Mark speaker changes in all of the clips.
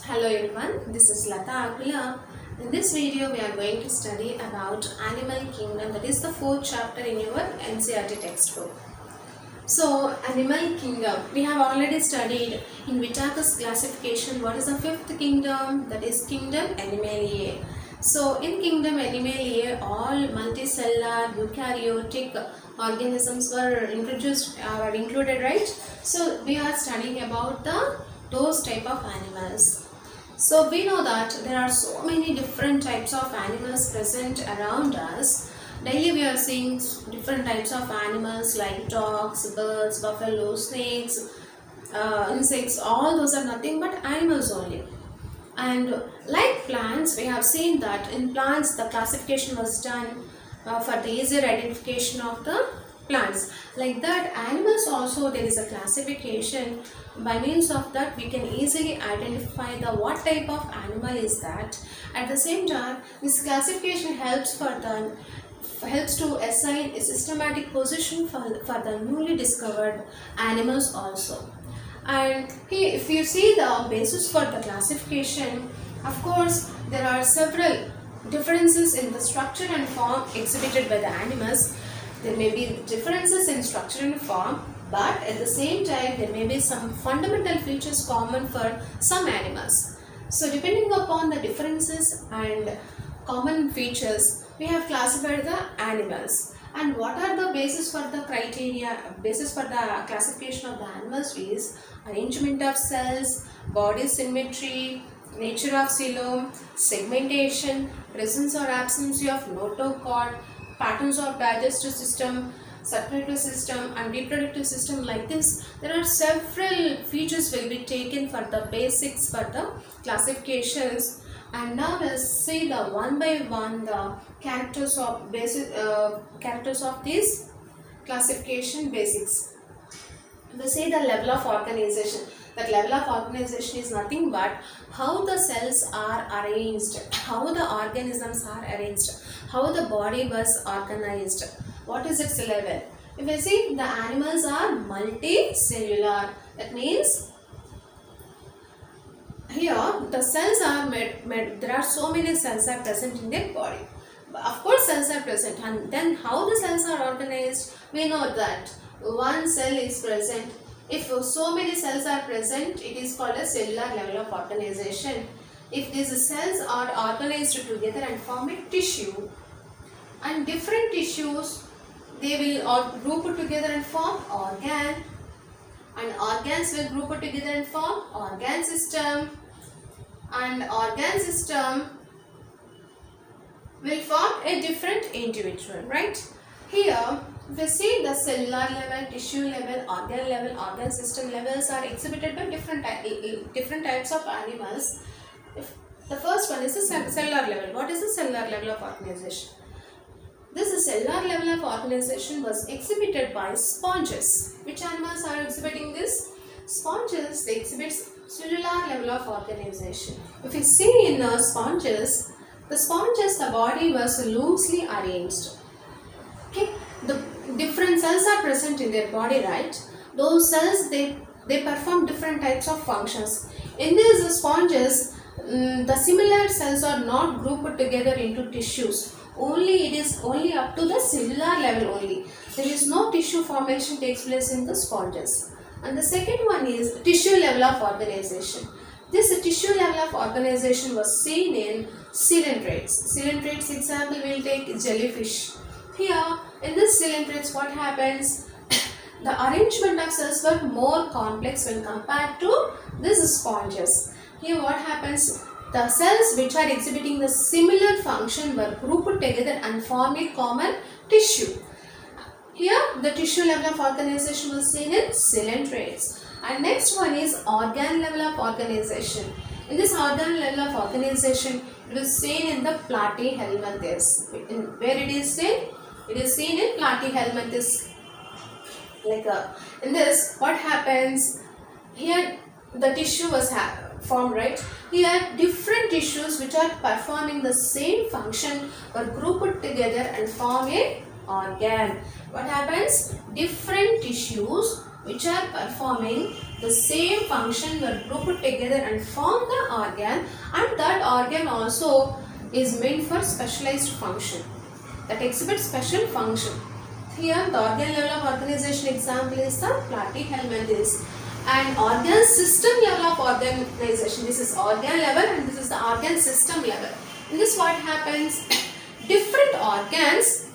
Speaker 1: Hello everyone, this is Lata Akula. In this video we are going to study about Animal Kingdom, that is the 4th chapter in your NCERT textbook. So Animal Kingdom, we have already studied in Whitaker's classification what is the 5th kingdom, that is Kingdom Animaliae. So in Kingdom Animaliae all multicellular eukaryotic organisms were included, right? So we are studying about those type of animals. So we know that there are so many different types of animals present around us. Daily we are seeing different types of animals like dogs, birds, buffalo, snakes, insects. All those are nothing but animals only. And like plants, we have seen that in plants the classification was done for the easier identification of the plants. Like that, animals also there is a classification. By means of that we can easily identify the what type of animal is that. At the same time, this classification helps to assign a systematic position for the newly discovered animals also. And here if you see the basis for the classification, of course there are several differences in the structure and form exhibited by the animals. There may be differences in structure and form, but at the same time there may be some fundamental features common for some animals. So depending upon the differences and common features, we have classified the animals. And what are the basis for the classification of the animals is arrangement of cells, body symmetry, nature of coelom, segmentation, presence or absence of notochord, patterns of digestive system, circulatory system and reproductive system. Like this, there are several features will be taken for the basics for the classifications. And now let's see the one by one the characters of these classification basics. We see the level of organization. That level of organization is nothing but how the cells are arranged, how the organisms are arranged, how the body was organized. What is its level? If we see the animals are multicellular, that means here the cells are made, there are so many cells are present in their body. Of course cells are present, and then how the cells are organized, we know that one cell is present. If so many cells are present, it is called a cellular level of organization. If these cells are organized together and form a tissue, and different tissues they will all group together and form organ, and organs will group together and form organ system, and organ system will form a different individual, right? Here we see the cellular level, tissue level, organ system levels are exhibited by different types of animals. The first one is the cellular level. What is the cellular level of organization? This cellular level of organization was exhibited by sponges. Which animals are exhibiting this? Sponges, they exhibit cellular level of organization. If you see in sponges, the body was loosely arranged. Okay, the different cells are present in their body, right? Those cells they perform different types of functions. In these sponges, the similar cells are not grouped together into tissues. It is only up to the cellular level only. There is no tissue formation takes place in the sponges. And the second one is tissue level of organization. This tissue level of organization was seen in coelentrates. Coelentrates example will take jellyfish. Here in this coelentrates, what happens? The arrangement of cells were more complex when compared to these sponges. Here what happens? The cells which are exhibiting the similar function were grouped together and form a common tissue. Here the tissue level of organization was seen in coelentrates. And next one is organ level of organization. In this organ level of organization, it is seen in the platyhelminthes. Where it is seen? It is seen in platyhelminthes. In this, what happens? Here the tissue was formed, right? Here different tissues which are performing the same function were grouped together and form a organ. What happens? Different tissues which are performing the same function were grouped together and form the organ, and that organ also is meant for specialized function that exhibits special function. Here the organ level of organization example is the platyhelminthes, and organ system level of organization, this is organ level and this is the organ system level. In this what happens, different organs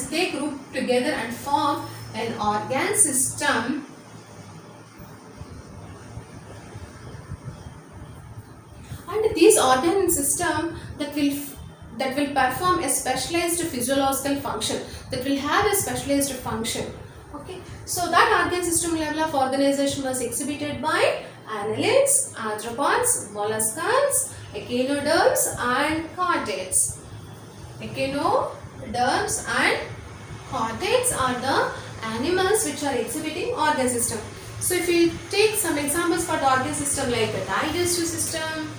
Speaker 1: they group together and form an organ system, and these organ system that will perform a specialized physiological function, that will have a specialized function. Okay, so that organ system level of organization was exhibited by annelids, arthropods, molluscs, echinoderms and chordates. Echinoderms and chordates are the animals which are exhibiting organ system. So if we take some examples for the organ system like the digestive system,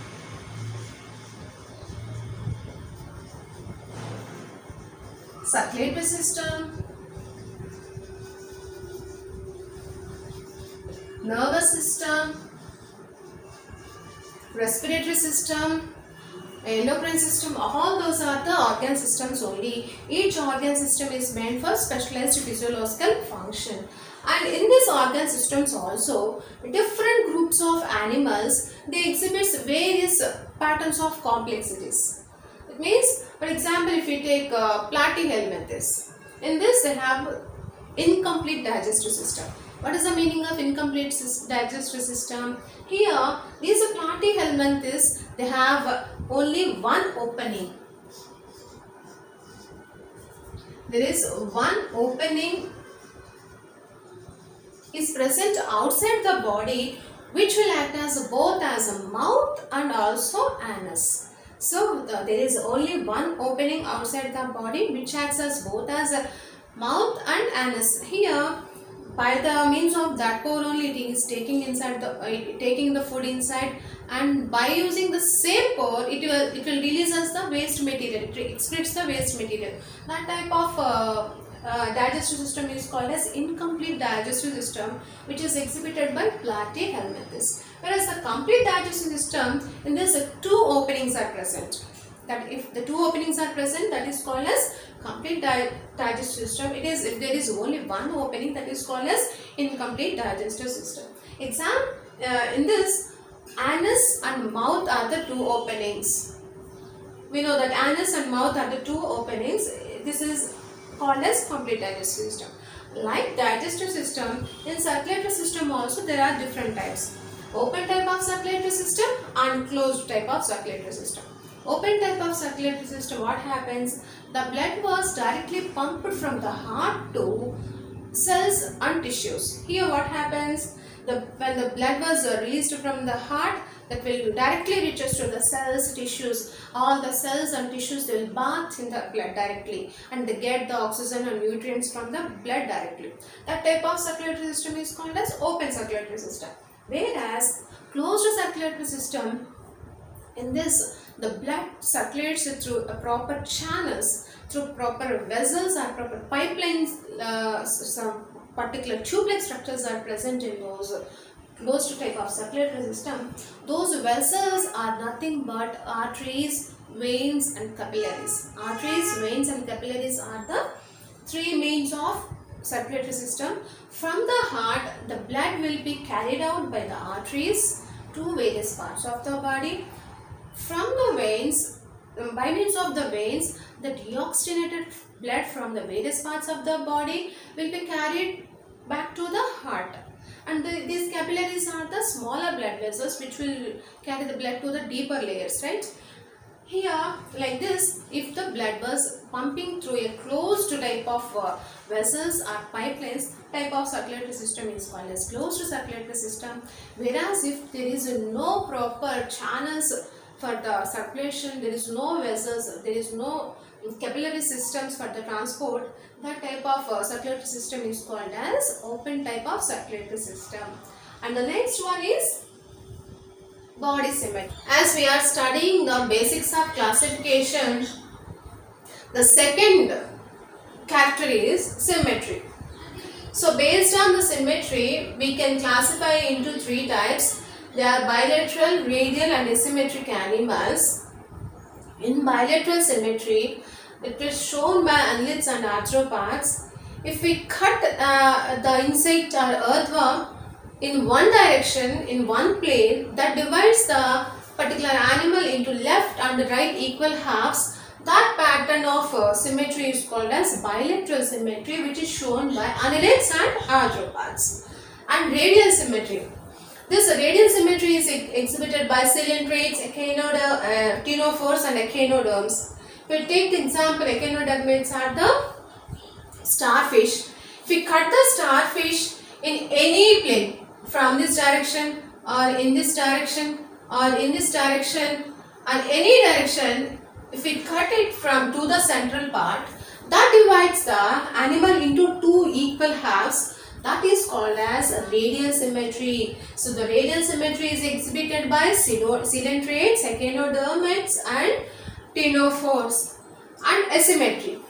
Speaker 1: circulatory system, nervous system, respiratory system, endocrine system, all those are the organ systems only. Each organ system is meant for specialized physiological function. And in these organ systems also, different groups of animals, they exhibit various patterns of complexities. It means, for example, if we take platyhelminthes, in this they have incomplete digestive system. What is the meaning of incomplete digestive system? Here, these platyhelminthes, they have only one opening. There is one opening is present outside the body, which will act as both as a mouth and also anus. So there is only one opening outside the body which acts as both as a mouth and anus. Here, by the means of that pore only, it is taking the food inside, and by using the same pore, it will release as the waste material. It excretes the waste material. That type of digestive system is called as incomplete digestive system, which is exhibited by platyhelminthes. Whereas the complete digestive system, in this two openings are present. That if the two openings are present, that is called as complete digestive system. It is if there is only one opening, that is called as incomplete digestive system. In this, anus and mouth are the two openings. We know that anus and mouth are the two openings. This is called as complete digestive system. Like digestive system, in circulatory system also there are different types. Open type of circulatory system and closed type of circulatory system. Open type of circulatory system, what happens? The blood was directly pumped from the heart to cells and tissues. Here what happens? When the blood was released from the heart, that will directly reaches to the cells, tissues. All the cells and tissues, they will bath in the blood directly, and they get the oxygen and nutrients from the blood directly. That type of circulatory system is called as open circulatory system. Whereas closed circulatory system, in this the blood circulates through proper channels, through proper vessels or proper pipelines. Some particular tube-like structures are present in those closed type of circulatory system. Those vessels are nothing but arteries, veins and capillaries. Arteries, veins and capillaries are the three means of circulatory system. From the heart, the blood will be carried out by the arteries to various parts of the body. From the veins, by means of the veins, the deoxygenated blood from the various parts of the body will be carried back to the heart. And these capillaries are the smaller blood vessels which will carry the blood to the deeper layers, right? Here, like this, if the blood was pumping through a closed type of vessels or pipelines, type of circulatory system is called as closed circulatory system. Whereas if there is no proper channels for the circulation, there is no vessels, there is no capillary systems for the transport, that type of circulatory system is called as open type of circulatory system. And the next one is body symmetry. As we are studying the basics of classification, the second character is symmetry. So based on the symmetry, we can classify into three types. They are bilateral, radial and asymmetric animals. In bilateral symmetry, it is shown by annelids and arthropods. If we cut the insect or earthworm in one direction, in one plane, that divides the particular animal into left and right equal halves, that pattern of symmetry is called as bilateral symmetry, which is shown by annelids and arthropods. And radial symmetry. This radial symmetry is exhibited by ciliatrates, ctenophores and echinoderms. We will take the example, echinodermates are the starfish. If we cut the starfish in any plane, from this direction or in this direction or in this direction or any direction, if we cut it from to the central part, that divides the animal into two equal halves. That is called as radial symmetry. So the radial symmetry is exhibited by ciliatrates, echinodermates and ctenophores. And asymmetry.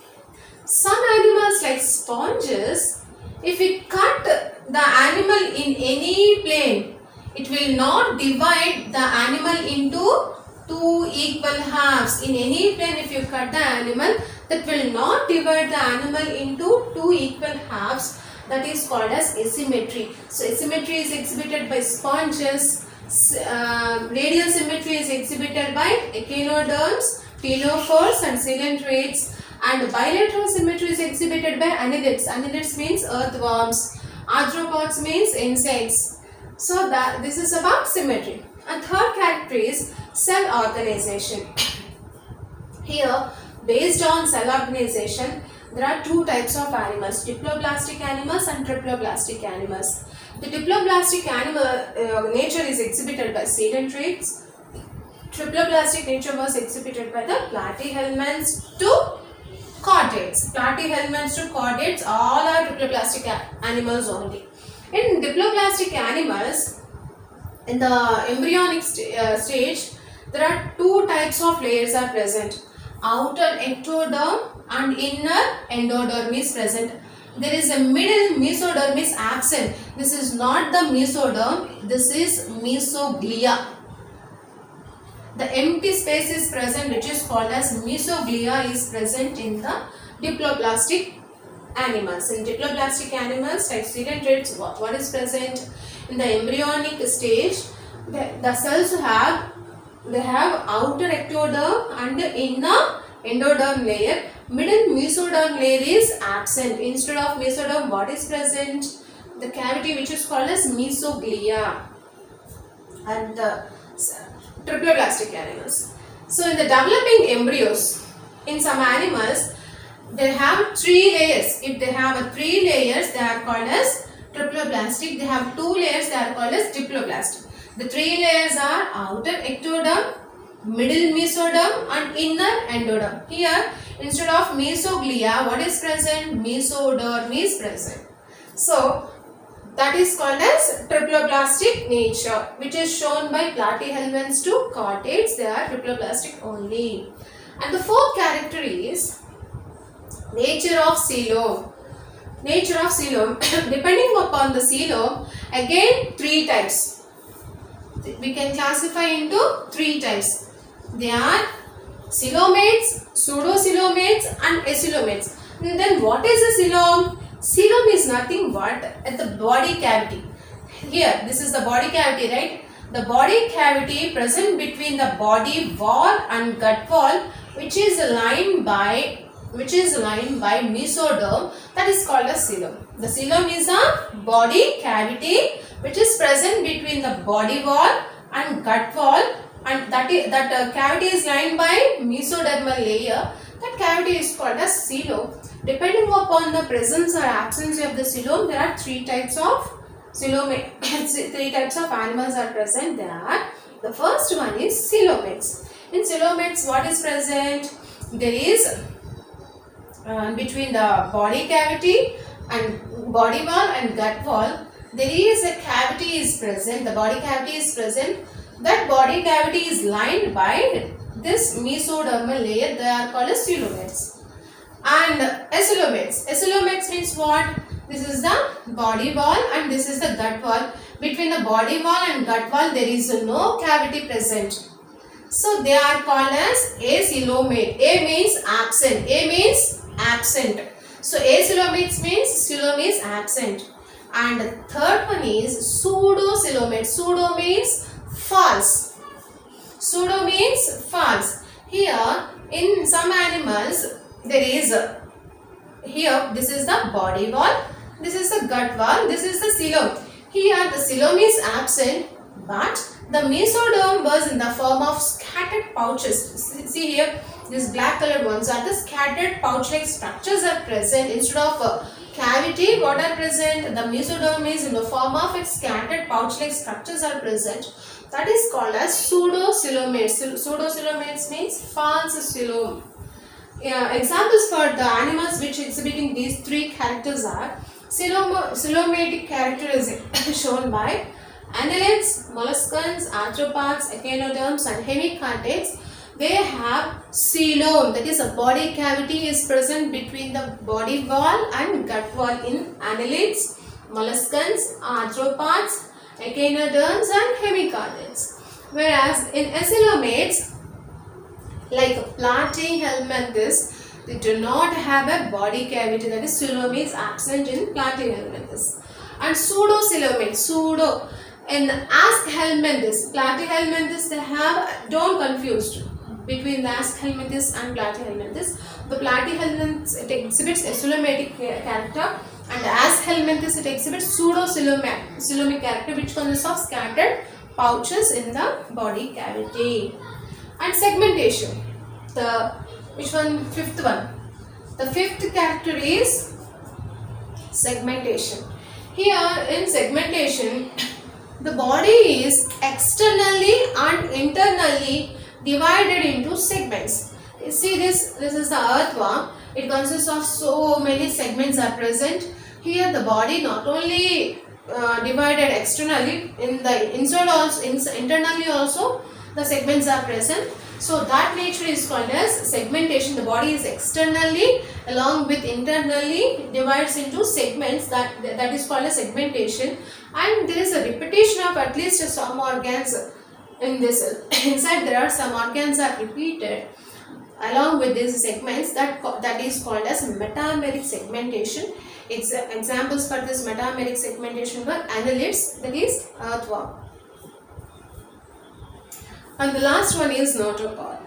Speaker 1: Some animals like sponges, if we cut the animal in any plane, it will not divide the animal into two equal halves. In any plane, if you cut the animal, that will not divide the animal into two equal halves. That is called as asymmetry. So asymmetry is exhibited by sponges. Radial symmetry is exhibited by echinoderms, ctenophores and ciliatrates. And bilateral symmetry is exhibited by annelids. Annelids means earthworms. Arthropods means insects. So this is about symmetry. And third character is cell organization. Here, based on cell organization, there are two types of animals, diploblastic animals and triploblastic animals. The diploblastic animal nature is exhibited by ciliatrates. Triploblastic nature was exhibited by the platyhelminths to chordates. Platyhelminths to chordates, all are triploblastic animals only. In diploblastic animals, in the embryonic stage, there are two types of layers are present. Outer ectoderm and inner endoderm is present. There is a middle mesoderm is absent. This is not the mesoderm, this is mesoglia. The empty space is present, which is called as mesoglia, is present in the diploblastic animals. In diploblastic animals like ciliatrates, what is present? In the embryonic stage, the cells have outer ectoderm and inner endoderm layer. Middle mesoderm layer is absent. Instead of mesoderm, what is present? The cavity which is called as mesoglia. And the triploblastic animals. So in the developing embryos, in some animals, they have three layers. If they have three layers, they are called as triploblastic. They have two layers, they are called as diploblastic. The three layers are outer ectoderm, middle mesoderm and inner endoderm. Here, instead of mesoglia, what is present? Mesoderm is present. So, that is called as triploblastic nature, which is shown by platyhelminths to chordates. They are triploblastic only. And the fourth character is nature of coelom. Nature of coelom. Depending upon the coelom, again three types. We can classify into three types. They are coelomates, pseudocoelomates and acoelomates. And then what is a coelom? Coelom is nothing but at the body cavity. Here, this is the body cavity, right? The body cavity present between the body wall and gut wall, which is lined by mesoderm, that is called as coelom. The coelom is a body cavity which is present between the body wall and gut wall, and that cavity is lined by mesodermal layer. That cavity is called as coelom. Depending upon the presence or absence of the coelom, there are three types of three types of animals are present. There are, the first one is coelomates. In coelomates, what is present? There is between the body cavity and body wall and gut wall, there is a cavity is present. The body cavity is present. That body cavity is lined by this mesodermal layer. They are called as coelomates. And acoelomates. Acoelomates means what? This is the body wall and this is the gut wall. Between the body wall and gut wall there is no cavity present. So they are called as acoelomate. A means absent. A means absent. So acoelomate means coelom is absent. And the third one is pseudocoelomate. Pseudo means false. Pseudo means false. Here in some animals there is here this is the body wall, this is the gut wall, this is the coelom. Here the coelom is absent but the mesoderm was in the form of scattered pouches. See here, these black colored ones are the scattered pouch like structures are present. Instead of cavity, what are present? The mesoderm is in the form of its scattered pouch like structures are present. That is called as pseudocoelomates. Pseudocoelomates means false coelom. Examples for the animals which exhibiting these three characters are coelomatic character is shown by annelids, molluscans, arthropods, echinoderms and hemichordates. They have coelom, that is a body cavity is present between the body wall and gut wall in annelids, molluscans, arthropods, echinoderms and hemichordates. Whereas in acoelomates like platyhelminthes, they do not have a body cavity, that is coelom is absent in platyhelminthes. And pseudocoelomates, in aschelminthes, platyhelminthes, they have, don't confuse between the aschelminthes and platyhelminthes. The platyhelminthes, it exhibits a coelomatic character and the aschelminthes, it exhibits pseudocoelomic character which consists of scattered pouches in the body cavity. And segmentation, fifth one. The fifth character is segmentation. Here in segmentation, the body is externally and internally divided into segments. You see this is the earthworm. It consists of so many segments are present. Here the body not only divided externally, in the inside also, internally also the segments are present. So that nature is called as segmentation. The body is externally along with internally divides into segments, that is called as segmentation. And there is a repetition of at least some organs in this. Inside there are some organs are repeated along with these segments, that is called as metameric segmentation. Examples for this metameric segmentation were annelids, that is earthworm. And the last one is notochord.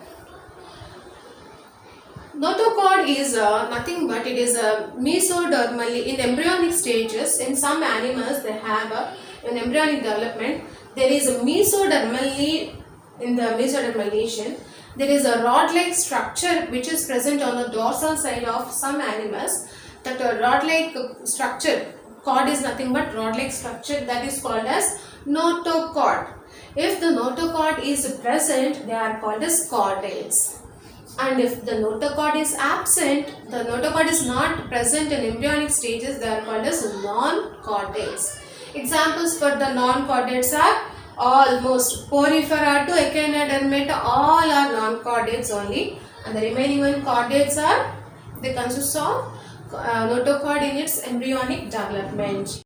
Speaker 1: Notochord is nothing but it is mesodermally in embryonic stages. In some animals they have in embryonic development there is a mesodermally, in the mesodermal lesion there is a rod-like structure which is present on the dorsal side of some animals. That rod-like structure, cord is nothing but rod-like structure, that is called as notochord. If the notochord is present, they are called as chordales. And if the notochord is absent, the notochord is not present in embryonic stages, they are called as non-chordales. Examples for the non-chordates are almost Porifera to Echinodermata, all are non-chordates only. And the remaining one chordates are, they consist of notochord in its embryonic development.